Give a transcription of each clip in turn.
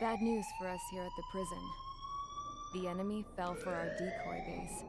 Bad news for us here at the prison. The enemy fell for our decoy base.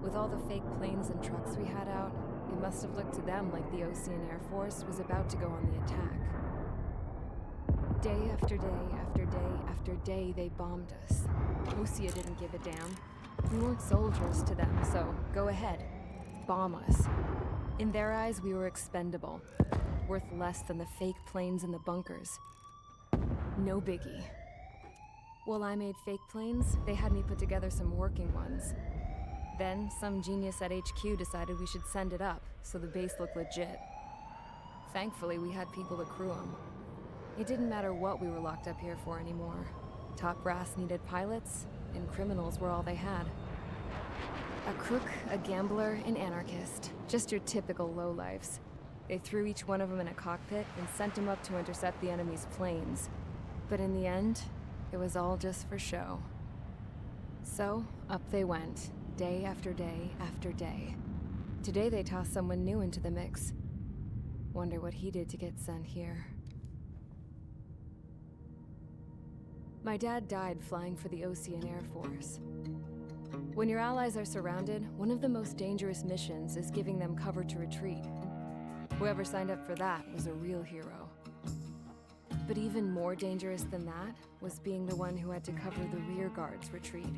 With all the fake planes and trucks we had out, it must have looked to them like the Ocean Air Force was about to go on the attack. Day after day after day after day, they bombed us. Osea didn't give a damn. We weren't soldiers to them, so go ahead. Bomb us. In their eyes, we were expendable. Worth less than the fake planes in the bunkers. No biggie. While I made fake planes, they had me put together some working ones. Then, some genius at HQ decided we should send it up, so the base looked legit. Thankfully, we had people to crew them. It didn't matter what we were locked up here for anymore. Top brass needed pilots, and criminals were all they had. A crook, a gambler, an anarchist. Just your typical lowlifes. They threw each one of them in a cockpit and sent them up to intercept the enemy's planes. But in the end, it was all just for show. So, up they went, day after day after day. Today they tossed someone new into the mix. Wonder what he did to get sent here. My dad died flying for the Ocean Air Force. When your allies are surrounded, one of the most dangerous missions is giving them cover to retreat. Whoever signed up for that was a real hero. But even more dangerous than that was being the one who had to cover the rear guard's retreat.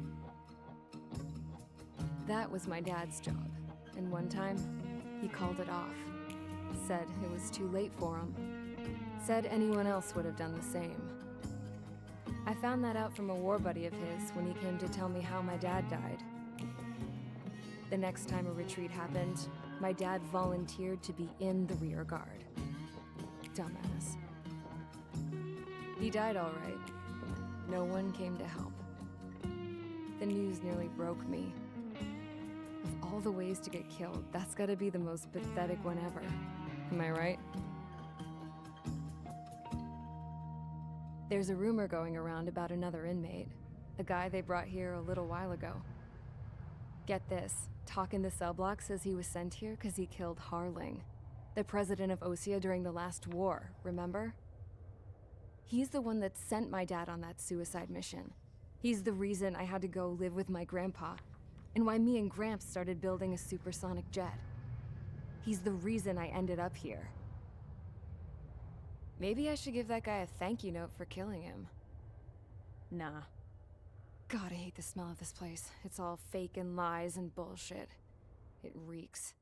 That was my dad's job, and one time, he called it off. Said it was too late for him. Said anyone else would have done the same. I found that out from a war buddy of his when he came to tell me how my dad died. The next time a retreat happened, my dad volunteered to be in the rear guard. Dumbass. He died all right. No one came to help. The news nearly broke me. Of all the ways to get killed, that's gotta be the most pathetic one ever. Am I right? There's a rumor going around about another inmate. A guy they brought here a little while ago. Get this, talk in the cell block says he was sent here because he killed Harling, the president of Osea during the last war, remember? He's the one that sent my dad on that suicide mission. He's the reason I had to go live with my grandpa, and why me and Gramps started building a supersonic jet. He's the reason I ended up here. Maybe I should give that guy a thank you note for killing him. Nah. God, I hate the smell of this place. It's all fake and lies and bullshit. It reeks.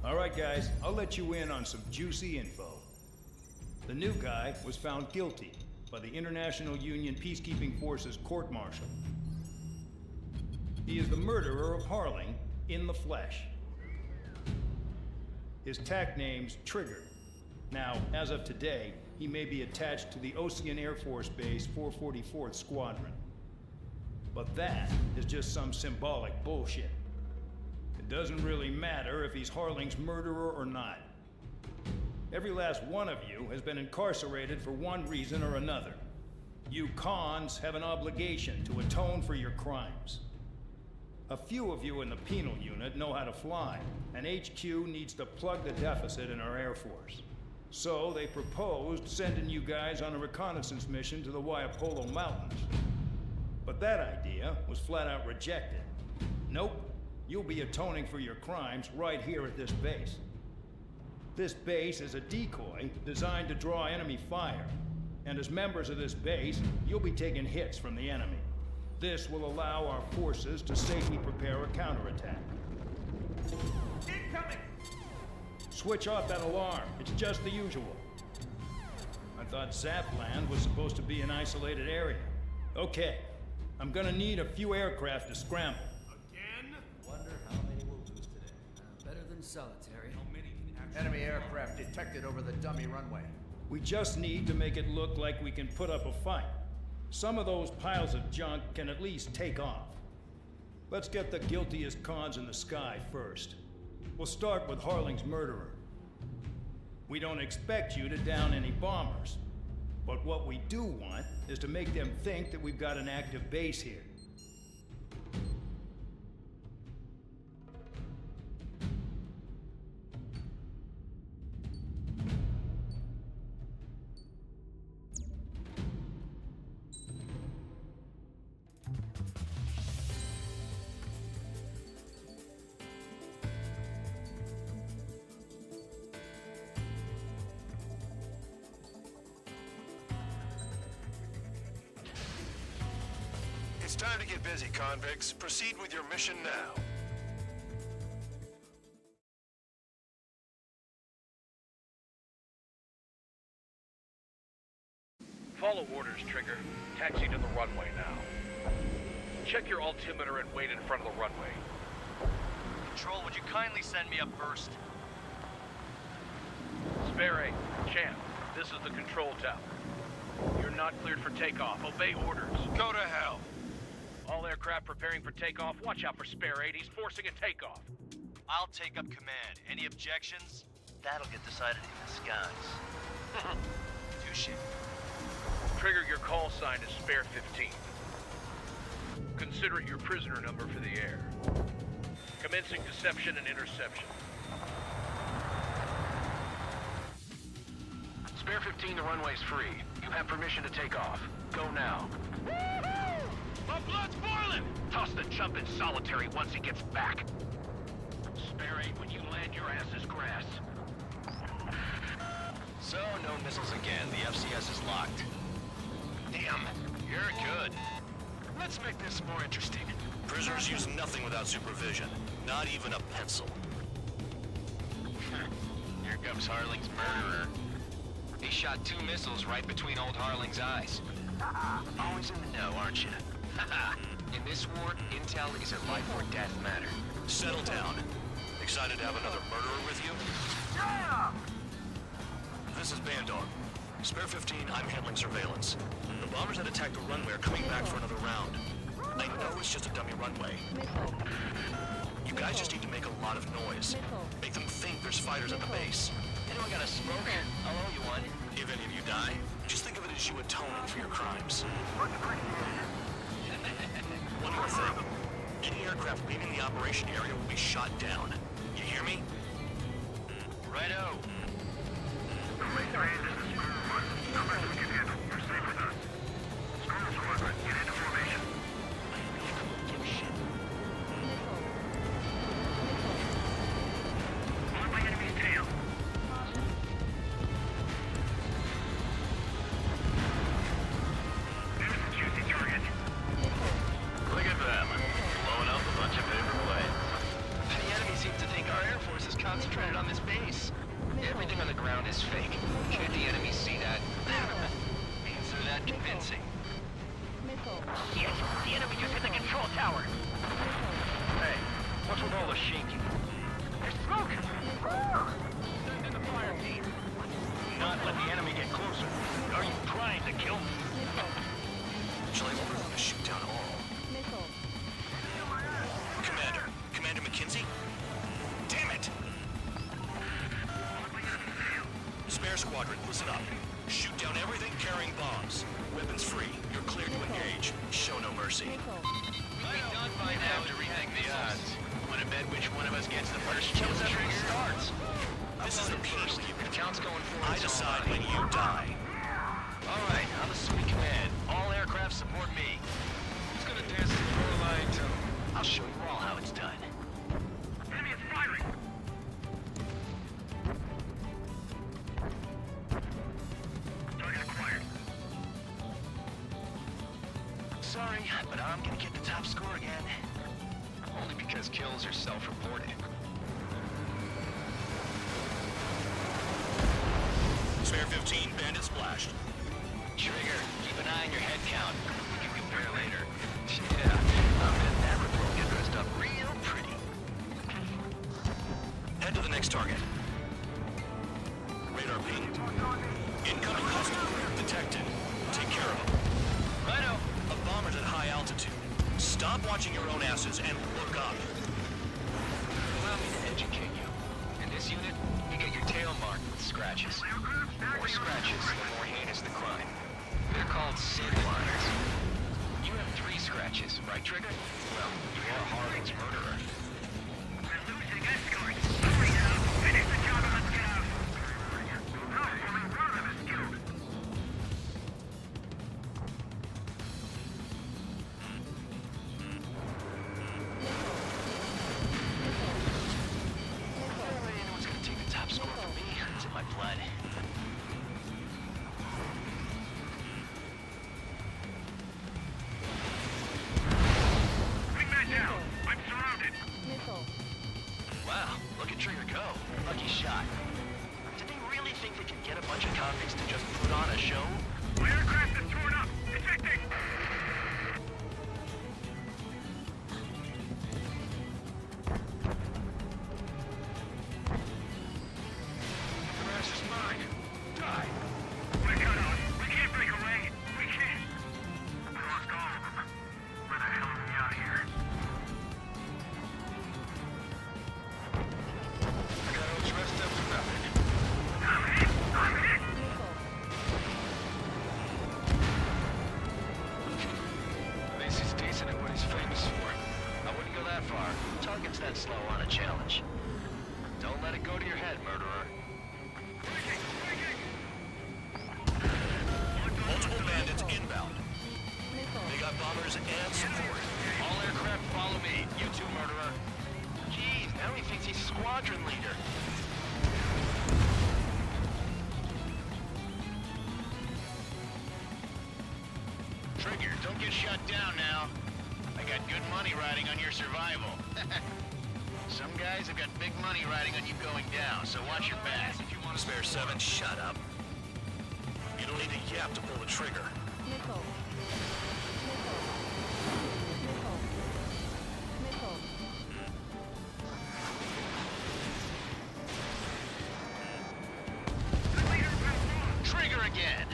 All right, guys, I'll let you in on some juicy info. The new guy was found guilty by the International Union Peacekeeping Forces court-martial. He is the murderer of Harling in the flesh. His TAC name's Trigger. Now, as of today, he may be attached to the Ocean Air Force Base 444th Squadron. But that is just some symbolic bullshit. It doesn't really matter if he's Harling's murderer or not. Every last one of you has been incarcerated for one reason or another. You cons have an obligation to atone for your crimes. A few of you in the penal unit know how to fly, and HQ needs to plug the deficit in our Air Force. So they proposed sending you guys on a reconnaissance mission to the Waiapolo Mountains. But that idea was flat out rejected. Nope. You'll be atoning for your crimes right here at this base. This base is a decoy designed to draw enemy fire. And as members of this base, you'll be taking hits from the enemy. This will allow our forces to safely prepare a counterattack. Incoming! Switch off that alarm. It's just the usual. I thought Zapland was supposed to be an isolated area. Okay. I'm gonna need a few aircraft to scramble. Wonder how many we'll lose today. Better than solitary. How many can actually... Enemy aircraft detected over the dummy runway. We just need to make it look like we can put up a fight. Some of those piles of junk can at least take off. Let's get the guiltiest cons in the sky first. We'll start with Harling's murderer. We don't expect you to down any bombers. But what we do want is to make them think that we've got an active base here. It's time to get busy, convicts. Proceed with your mission now. Follow orders, Trigger. Taxi to the runway now. Check your altimeter and wait in front of the runway. Control, would you kindly send me up first? Spare 8, Champ, this is the control tower. You're not cleared for takeoff. Obey orders. Go to hell. All aircraft preparing for takeoff. Watch out for Spare 8. He's forcing a takeoff. I'll take up command. Any objections? That'll get decided in the skies. Touche. Trigger, your call sign is Spare 15. Consider it your prisoner number for the air. Commencing deception and interception. Spare 15, the runway's free. You have permission to take off. Go now. Woo-hoo! My blood's boiling! Toss the chump in solitary once he gets back. Spare 8, when you land, your ass is grass. So, no missiles again. The FCS is locked. Damn, you're good. Let's make this more interesting. Prisoners use nothing without supervision. Not even a pencil. Here comes Harling's murderer. He shot 2 missiles right between old Harling's eyes. Always in the know, aren't you? In this war, intel is a life or death matter. Settle down. Excited to have another murderer with you? Yeah! This is Bandog. Spare 15, I'm handling surveillance. The bombers that attacked the runway are coming back for another round. I know it's just a dummy runway. You guys just need to make a lot of noise. Make them think there's fighters at the base. Anyone got a smoke? I'll owe you one. If any of you die, just think of it as you atoning for your crimes. One more thing. Any aircraft leaving the operation area will be shot down. You hear me? Righto. Look at them. Blowing up a bunch of paper planes. The enemy seems to think our Air Force is concentrated on this base. Everything on the ground is fake. Can't the enemy see that? Means they're that convincing. Yes, the enemy just hit the control tower. Hey, what's with all the shaking? There's smoke! Send in the fire team. Not let the enemy get closer. Are you trying to kill me? Shall I order them to shoot down all? Commander McKinsey? Damn it! Spare squadron, listen up. Shoot down everything carrying bombs. Weapons free. You're cleared to engage. Show no mercy. We'd be done by now to rethink the odds. Want to bet which one of us gets the first kill trigger? Starts. This is the first. The count's going forward. I decide when you die. All right, I'm the sweet command. All aircraft support me. Who's gonna dance to the Lorelei tune? I'll show you all how it's done. Enemy is firing. Target acquired. Sorry, but I'm gonna get the top score again. Only because kills are self-reported. Spare 15, bandit splashed. Trigger, keep an eye on your head count. We can compare later. Yeah, I bet that report get dressed up real pretty. Head to the next target. Radar ping. Incoming hostile detected. Take care of them. Righto. A bomber's at high altitude. Stop watching your own asses and look up. Allow me to educate you. In this unit, you get your tail marked with scratches. The more scratches, the more heinous the crime. They're called SID liners. You have 3 scratches, right, Trigger? Well, you are Harling's murderer. We're losing escorts. Hurry now. Finish the job and let's get out. No, only one of them is killed. Anyone's gonna take the top score from me. It's in my blood. get a bunch of convicts to just put on a show? My aircraft is torn up! Ejecting! The rest is mine. Die! We're cut off! We can't break away! We can't! We lost all of them. Where the hell are we out here? I got all dressed up for nothing. I'm hit! I'm hit! At least he's decent at what he's famous for. I wouldn't go that far. Target's that slow on a challenge. Don't let it go to your head, murderer. Multiple bandits inbound. They got bombers and support. All aircraft follow me. You too, murderer. Jeez, now he thinks he's squadron leader. Trigger, don't get shut down now. I got good money riding on your survival. Some guys have got big money riding on you going down, so watch your back. If you want to spare 7, shut up. You don't need a yap to pull the trigger. Nickel. Trigger again!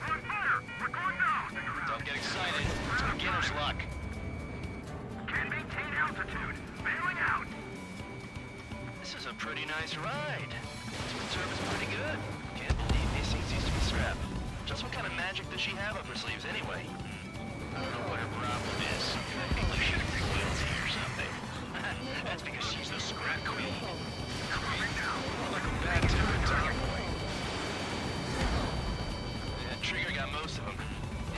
On fire! We're going down! Don't get excited. It's beginner's luck. Can't maintain altitude! Bailing out! This is a pretty nice ride. Twin service pretty good. Can't believe these seats used to be scrap. Just what kind of magic does she have up her sleeves anyway? I don't know what her problem is. English should have royalty or something. That's because she's the scrap queen. Coming down. Like a bad tempered tomboy. Yeah, Trigger got most of them.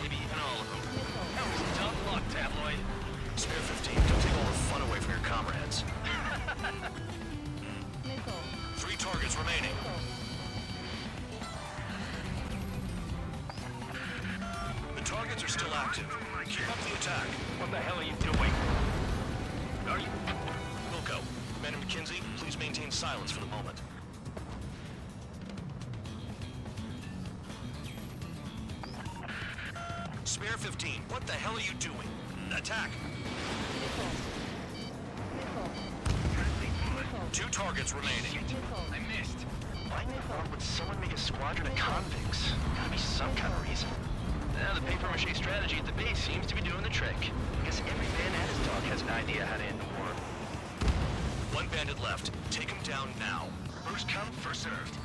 Maybe even all of them. That was tough luck, tabloid. Spare 15, don't take all the fun away from your comrades. 3 targets remaining. The targets are still active. Keep up the attack. What the hell are you doing? Are you... Wilco, Commander McKenzie, please maintain silence for the moment. Spare 15, what the hell are you doing? Attack! 2 targets remaining. I missed. Why in the world would someone make a squadron of convicts? Gotta be some kind of reason. The papier-mâché strategy at the base seems to be doing the trick. Guess every man and his dog has an idea how to end the war. 1 bandit left. Take him down now. First come, first served.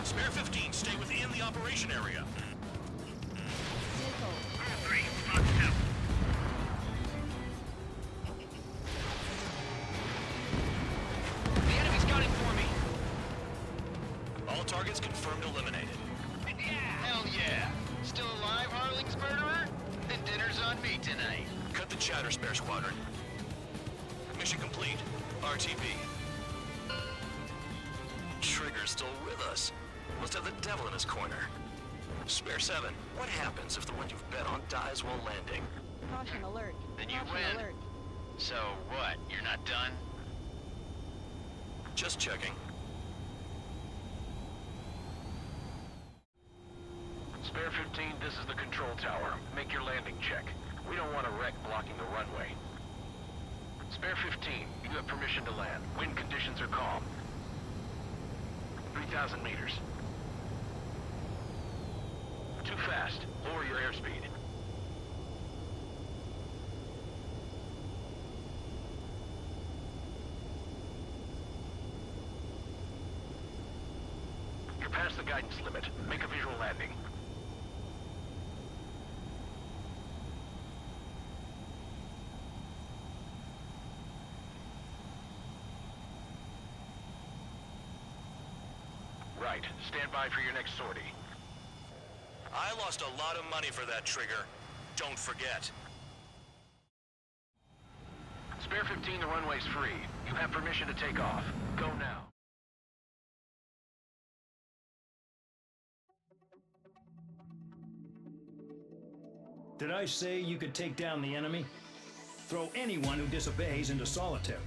Spare 15, stay within the operation area. All 3, locked up. The enemy's got it for me. All targets confirmed eliminated. Hell yeah. Still alive, Harling's murderer? Then dinner's on me tonight. Cut the chatter, Spare Squadron. Mission complete. RTB. Trigger's still with us. Must have the devil in his corner. Spare 7, what happens if the one you've bet on dies while landing? Caution alert. Then you Caution win. alert. So what? You're not done? Just checking. Spare 15, this is the control tower. Make your landing check. We don't want a wreck blocking the runway. Spare 15, you have permission to land. Wind conditions are calm. 3,000 meters. Too fast. Lower your airspeed. You're past the guidance limit. Make a visual landing. Right. Stand by for your next sortie. I lost a lot of money for that trigger. Don't forget. Spare 15, the runway's free. You have permission to take off. Go now. Did I say you could take down the enemy? Throw anyone who disobeys into solitary.